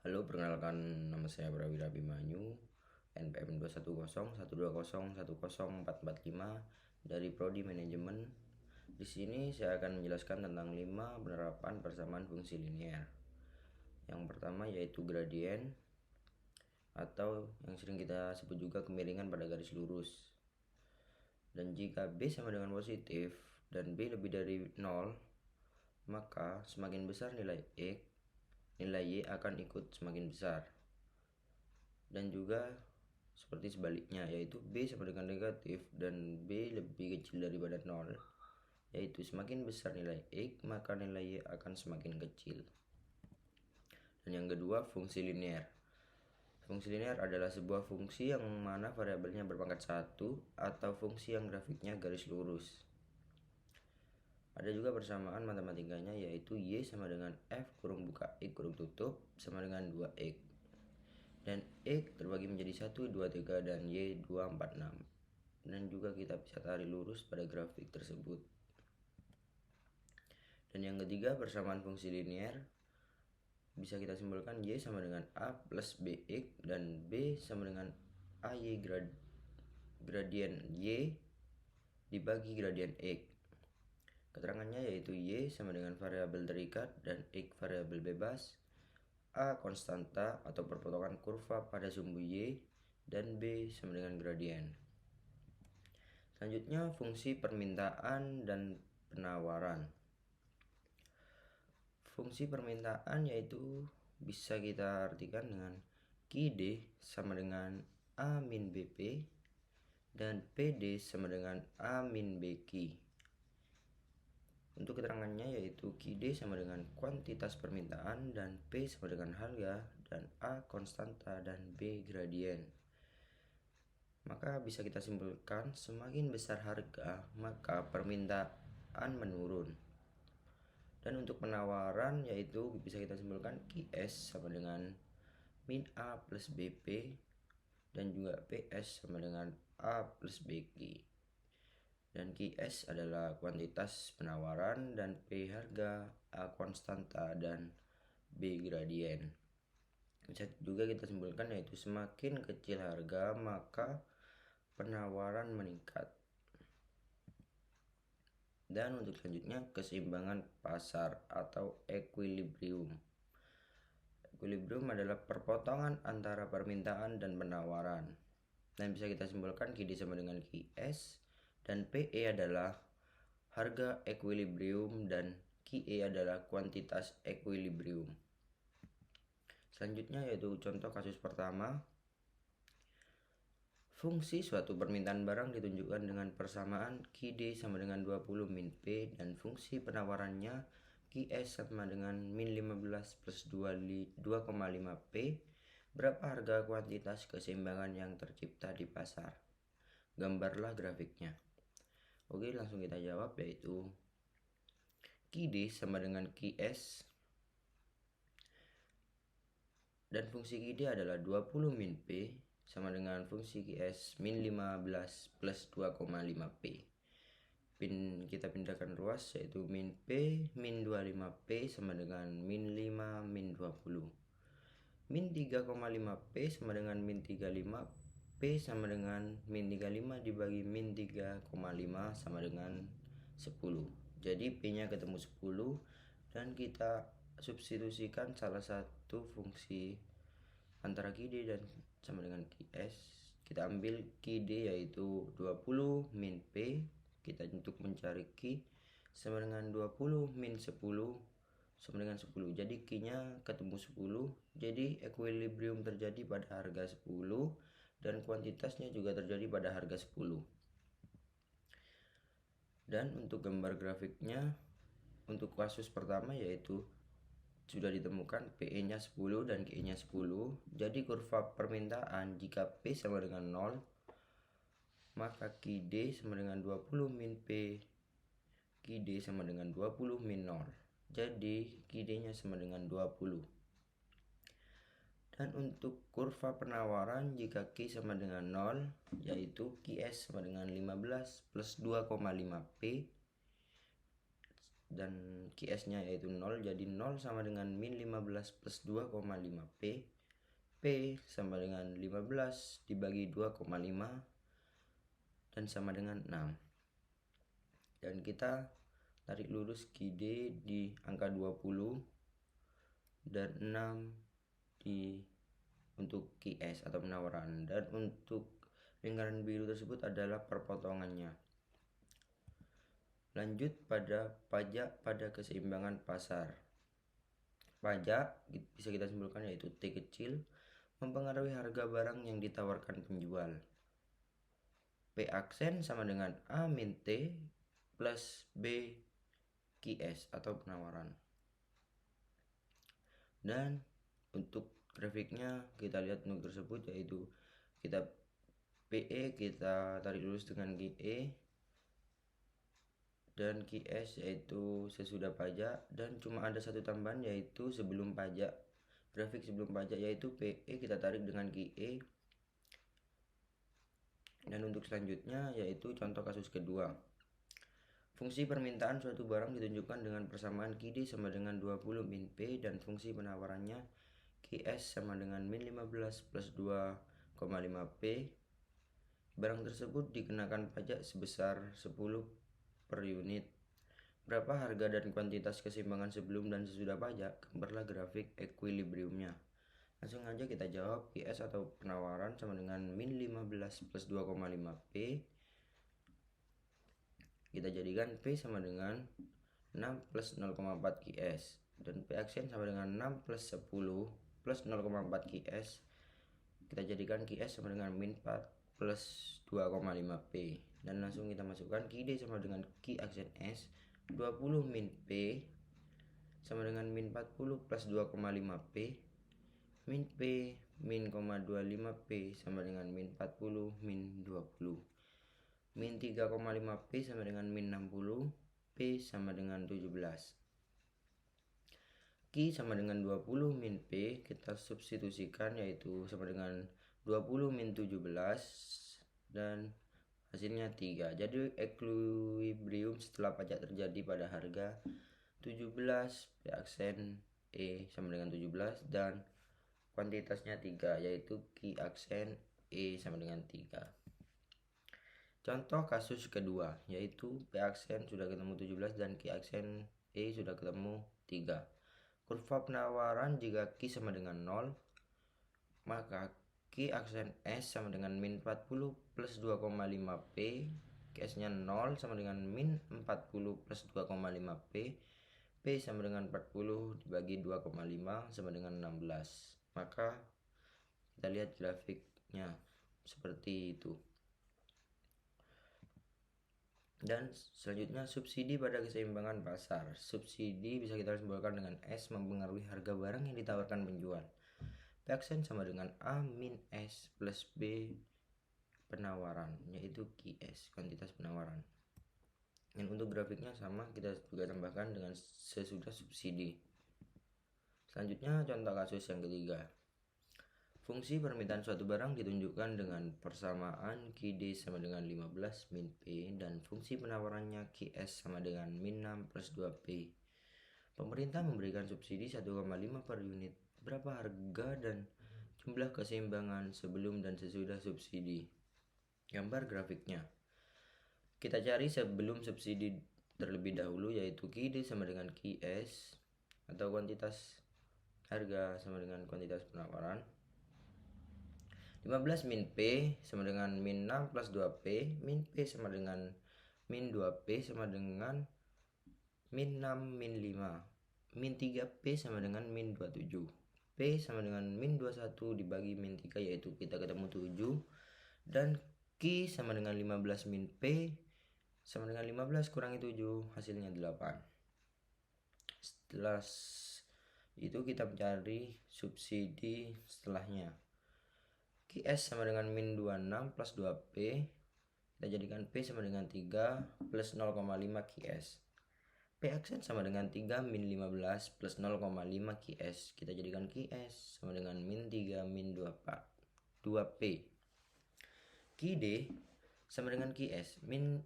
Halo, perkenalkan nama saya Prawira Abimanyu, NPM 21012010445 dari Prodi Manajemen. Di sini saya akan menjelaskan tentang 5 penerapan persamaan fungsi linear. Yang pertama yaitu gradien, atau yang sering kita sebut juga kemiringan pada garis lurus. Dan jika B sama dengan positif dan B lebih dari 0, maka semakin besar nilai X, nilai Y akan ikut semakin besar. Dan juga seperti sebaliknya, yaitu B sama dengan negatif dan B lebih kecil daripada 0, yaitu semakin besar nilai X maka nilai Y akan semakin kecil. Dan yang kedua, fungsi linear. Fungsi linear adalah sebuah fungsi yang mana variabelnya berpangkat 1 atau fungsi yang grafiknya garis lurus. Ada juga persamaan matematikanya, yaitu Y sama dengan F kurung buka X kurung tutup sama dengan 2X. Dan X terbagi menjadi 1, 2, 3 dan Y 2, 4, 6. Dan juga kita bisa tarik lurus pada grafik tersebut. Dan yang ketiga, persamaan fungsi linear bisa kita simpulkan Y sama dengan A plus BX dan B sama dengan AY gradien Y dibagi gradien X. Keterangannya yaitu Y sama dengan variabel terikat dan X variabel bebas, A konstanta atau perpotongan kurva pada sumbu Y, dan B sama dengan gradien. Selanjutnya, fungsi permintaan dan penawaran. Fungsi permintaan yaitu bisa kita artikan dengan QD sama dengan A min BP dan PD sama dengan A min BQ. Untuk keterangannya yaitu QD sama dengan kuantitas permintaan dan P sama dengan harga dan A konstanta dan B gradien. Maka bisa kita simpulkan semakin besar harga maka permintaan menurun. Dan untuk penawaran yaitu bisa kita simpulkan QS sama dengan min A plus BP dan juga PS sama dengan A plus BQ. Dan QS adalah kuantitas penawaran dan P harga, A konstanta dan B gradien. Bisa juga kita simpulkan yaitu semakin kecil harga maka penawaran meningkat. Dan untuk selanjutnya, keseimbangan pasar atau equilibrium. Equilibrium adalah perpotongan antara permintaan dan penawaran. Dan bisa kita simpulkan QD sama dengan QS dan PE adalah harga equilibrium dan QE adalah kuantitas equilibrium. Selanjutnya yaitu contoh kasus pertama. Fungsi suatu permintaan barang ditunjukkan dengan persamaan QD sama dengan 20 min P dan fungsi penawarannya QS sama dengan min 15 plus 2,5 P. Berapa harga kuantitas keseimbangan yang tercipta di pasar? Gambarlah grafiknya. Oke, langsung kita jawab yaitu QD sama dengan QS dan fungsi QD adalah 20 min P sama dengan fungsi QS min 15 plus 2,5 P. Kita pindahkan ruas yaitu min P min 25 P sama dengan min 5 min 20. Min 3,5 P sama dengan min 35 P sama dengan min 35 dibagi min 3,5 sama dengan 10. Jadi P nya ketemu 10 dan kita substitusikan salah satu fungsi antara QD dan sama dengan QS. Kita ambil QD yaitu 20 min P. Kita untuk mencari Q sama dengan 20 min 10 sama dengan 10. Jadi Q nya ketemu 10. Jadi equilibrium terjadi pada harga 10 dan kuantitasnya juga terjadi pada harga 10. Dan untuk gambar grafiknya untuk kasus pertama yaitu sudah ditemukan PE nya 10 dan QE nya 10. Jadi kurva permintaan jika P sama dengan 0 maka QD sama dengan 20 min P, QD sama dengan 20 min 0. Jadi QD nya sama dengan 20. Dan untuk kurva penawaran jika Q sama dengan 0 yaitu QS sama dengan 15 plus 2,5 P dan QS nya yaitu 0, jadi 0 sama dengan min 15 plus 2,5 P. P sama dengan 15 dibagi 2,5 dan sama dengan 6. Dan kita tarik lurus QD di angka 20 dan 6 di untuk QS atau penawaran, dan untuk lingkaran biru tersebut adalah perpotongannya. Lanjut pada pajak pada keseimbangan pasar. Pajak bisa kita simpulkan yaitu T kecil mempengaruhi harga barang yang ditawarkan penjual. P aksen sama dengan A min T plus B QS atau penawaran. Dan untuk grafiknya kita lihat untuk tersebut yaitu kita PE kita tarik lurus dengan GE dan QS yaitu sesudah pajak, dan cuma ada satu tambahan yaitu sebelum pajak. Grafik sebelum pajak yaitu PE kita tarik dengan QE. Dan untuk selanjutnya yaitu contoh kasus kedua. Fungsi permintaan suatu barang ditunjukkan dengan persamaan QD sama dengan 20 min P dan fungsi penawarannya QS sama dengan min 15 plus 2,5 P. Barang tersebut dikenakan pajak sebesar 10 per unit. Berapa harga dan kuantitas keseimbangan sebelum dan sesudah pajak? Gambarlah grafik equilibriumnya. Langsung aja kita jawab. QS atau penawaran sama dengan min 15 plus 2,5 P. Kita jadikan P sama dengan 6 plus 0,4 QS, dan P aksen sama dengan 6 plus 10 plus 0,4 QS. Kita jadikan QS sama dengan min 4 plus 2,5 P, dan langsung kita masukkan QD sama dengan Q aksen S 20 min P sama dengan min 40 plus 2,5 P, min P min 0,25 P sama dengan min 40 min 20, min 3,5 P sama dengan min 60, P sama dengan 17. Q sama dengan 20 min P kita substitusikan yaitu sama dengan 20 min 17 dan hasilnya 3. Jadi equilibrium setelah pajak terjadi pada harga 17, P aksen E sama dengan 17 dan kuantitasnya 3 yaitu Q aksen E sama dengan 3. Contoh kasus kedua yaitu P aksen sudah ketemu 17 dan Q aksen E sudah ketemu 3. Kurva penawaran jika Q sama dengan 0, maka Q aksen S sama dengan min 40 plus 2,5 P, QS nya 0 sama dengan min 40 plus 2,5 P, P sama dengan 40 dibagi 2,5 sama dengan 16. Maka kita lihat grafiknya seperti itu. Dan selanjutnya subsidi pada keseimbangan pasar. Subsidi bisa kita simpulkan dengan S mempengaruhi harga barang yang ditawarkan penjual. P aksen sama dengan A min S plus B penawaran yaitu QS kuantitas penawaran. Dan untuk grafiknya sama, kita juga tambahkan dengan sesudah subsidi. Selanjutnya contoh kasus yang ketiga. Fungsi permintaan suatu barang ditunjukkan dengan persamaan QD sama dengan 15 min P dan fungsi penawarannya QS sama dengan min 6 plus 2P. Pemerintah memberikan subsidi 1,5 per unit. Berapa harga dan jumlah keseimbangan sebelum dan sesudah subsidi? Gambar grafiknya. Kita cari sebelum subsidi terlebih dahulu yaitu QD sama dengan QS atau kuantitas harga sama dengan kuantitas penawaran. 15 min P sama dengan min 6 plus 2P, min P sama dengan min 2P sama dengan min 6 min 5, min 3P sama dengan min 27, P sama dengan min 21 dibagi min 3 yaitu kita ketemu 7, dan Q sama dengan 15 min P sama dengan 15 kurangi 7 hasilnya 8. Setelah itu kita mencari subsidi setelahnya. QS sama dengan min 26 plus 2P, kita jadikan P sama dengan 3 plus 0,5 QS. P aksen sama dengan 3 min 15 plus 0,5 QS, kita jadikan QS sama dengan min 3 min 2P. QD sama dengan QS min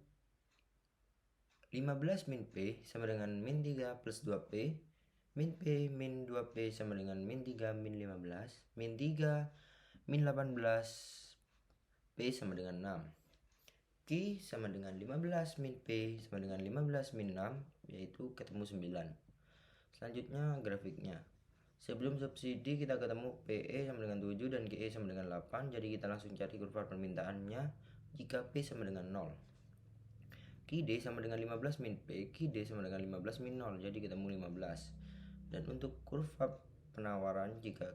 15 min P sama dengan min 3 plus 2P, min P min 2P sama dengan min 3 min 15, min 3 min 18, P sama dengan 6. Q sama dengan 15 min P sama dengan 15 min 6, yaitu ketemu 9. Selanjutnya grafiknya. Sebelum subsidi kita ketemu PE sama dengan 7 dan QE sama dengan 8, jadi kita langsung cari kurva permintaannya jika P sama dengan 0. QD sama dengan 15 min P, QD sama dengan 15 min 0, jadi ketemu 15. Dan untuk kurva penawaran jika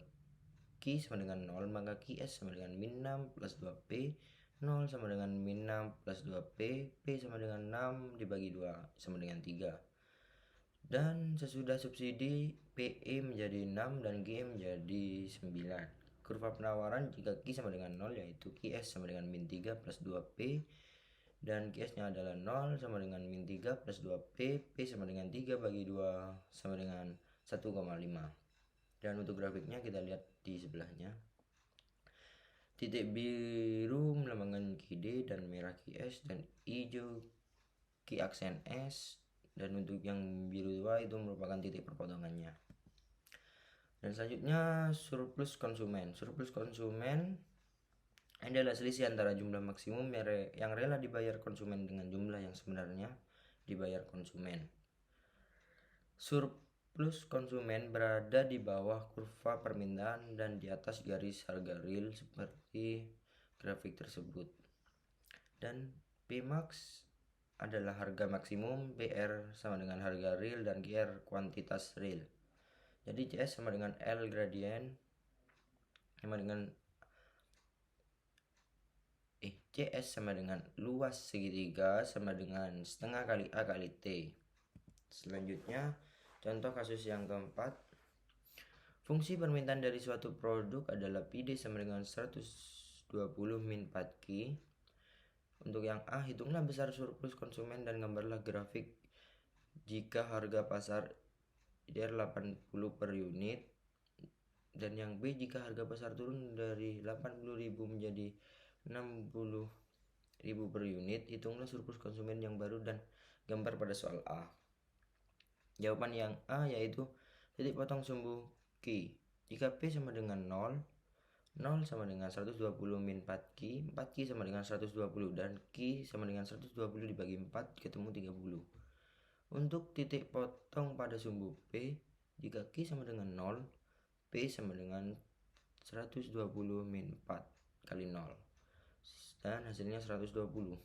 Q sama dengan 0, maka QS sama dengan min 6 plus 2P, 0 sama dengan min 6 plus 2P, P sama dengan 6 dibagi 2 sama dengan 3. Dan sesudah subsidi, PE menjadi 6 dan GE menjadi 9. Kurva penawaran jika Q sama dengan 0, yaitu QS sama dengan min 3 plus 2P, dan QS-nya adalah 0 sama dengan min 3 plus 2P, P sama dengan 3 bagi 2 sama dengan 1,5. Dan untuk grafiknya kita lihat di sebelahnya. Titik biru melambangkan QD dan merah QS dan hijau Q aksen S, dan untuk yang biru 2 itu merupakan titik perpotongannya. Dan selanjutnya surplus konsumen. Surplus konsumen adalah selisih antara jumlah maksimum yang rela dibayar konsumen dengan jumlah yang sebenarnya dibayar konsumen. Surplus konsumen berada di bawah kurva permintaan dan di atas garis harga real seperti grafik tersebut. Dan Pmax adalah harga maksimum, PR sama dengan harga real, dan GR kuantitas real. Jadi CS sama dengan L gradien sama dengan CS sama dengan luas segitiga sama dengan setengah kali A kali T. Selanjutnya contoh kasus yang keempat. Fungsi permintaan dari suatu produk adalah PD sama dengan 120 min 4Q. Untuk yang A, hitunglah besar surplus konsumen dan gambarlah grafik jika harga pasar IDR 80 per unit. Dan yang B, jika harga pasar turun dari 80.000 menjadi 60.000 per unit, hitunglah surplus konsumen yang baru dan gambar pada soal A. Jawaban yang A yaitu titik potong sumbu Q. Jika P sama dengan 0, 0 sama dengan 120 min 4Q, 4Q sama dengan 120, dan Q sama dengan 120 dibagi 4 ketemu 30. Untuk titik potong pada sumbu P, jika Q sama dengan 0, P sama dengan 120 min 4 kali 0, dan hasilnya 120.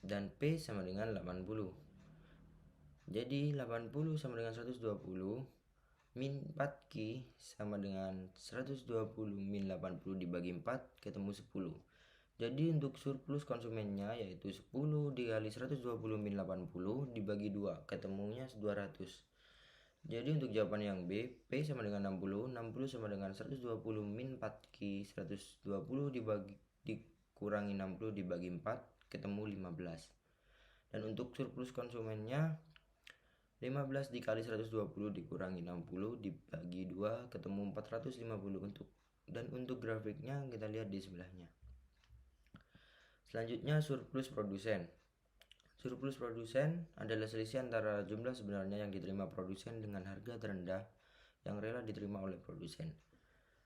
Dan P sama dengan 80. Jadi 80 sama dengan 120 min 4Q sama dengan 120 min 80 dibagi 4 ketemu 10. Jadi untuk surplus konsumennya yaitu 10 dikali 120 min 80 dibagi 2 ketemunya 200. Jadi untuk jawaban yang B, P sama dengan 60, 60 sama dengan 120 min 4Q, 120 dikurangi 60 dibagi 4 ketemu 15. Dan untuk surplus konsumennya 15 dikali 120 dikurangi 60 dibagi 2 ketemu 450. Untuk grafiknya kita lihat di sebelahnya. Selanjutnya surplus produsen. Surplus produsen adalah selisih antara jumlah sebenarnya yang diterima produsen dengan harga terendah yang rela diterima oleh produsen.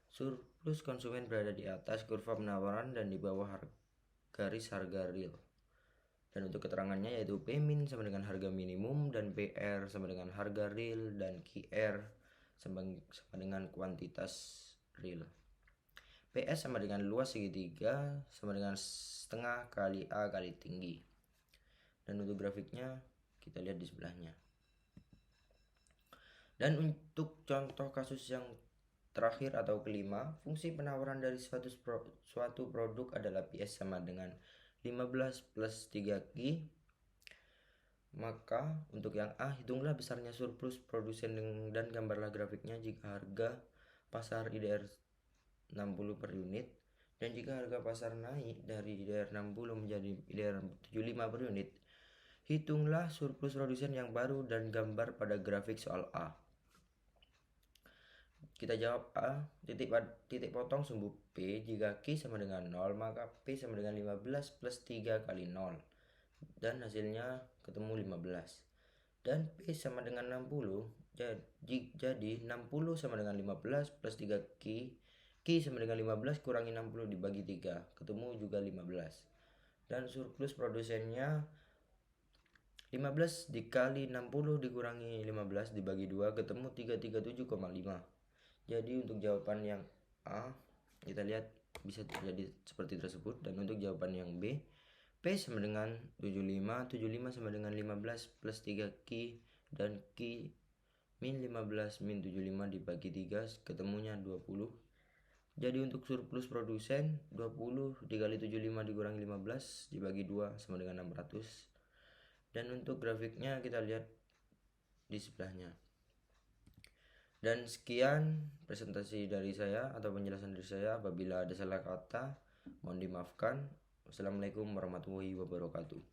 Surplus konsumen berada di atas kurva penawaran dan di bawah garis harga real. Dan untuk keterangannya yaitu P min sama dengan harga minimum, dan PR sama dengan harga real, dan QR sama dengan kuantitas real. PS sama dengan luas segitiga sama dengan setengah kali A kali tinggi. Dan untuk grafiknya kita lihat di sebelahnya. Dan untuk contoh kasus yang terakhir atau kelima, fungsi penawaran dari suatu produk adalah PS sama dengan 15 plus 3Q. Maka untuk yang A, hitunglah besarnya surplus produsen dan gambarlah grafiknya jika harga pasar IDR 60 per unit, dan jika harga pasar naik dari IDR 60 menjadi IDR 75 per unit, hitunglah surplus produsen yang baru dan gambar pada grafik soal A. Kita jawab A, titik potong sumbu P jika Q sama dengan 0, maka P sama dengan 15 plus 3 kali 0. dan hasilnya ketemu 15. Dan P sama dengan 60, jadi 60 sama dengan 15 plus 3 Q sama dengan 15 kurangi 60 dibagi 3, ketemu juga 15. Dan surplus produsennya 15 dikali 60 dikurangi 15 dibagi 2, ketemu 337,5. Jadi untuk jawaban yang A, kita lihat bisa terjadi seperti tersebut. Dan untuk jawaban yang B, P sama dengan 75, 75 sama dengan 15 plus 3 Q, dan Q min 15 min 75 dibagi 3, ketemunya 20. Jadi untuk surplus produsen 20 dikali 75 dikurangi 15 dibagi 2 sama dengan 600. Dan untuk grafiknya kita lihat di sebelahnya. Dan sekian presentasi dari saya atau penjelasan dari saya. Apabila ada salah kata mohon dimaafkan. Wassalamualaikum warahmatullahi wabarakatuh.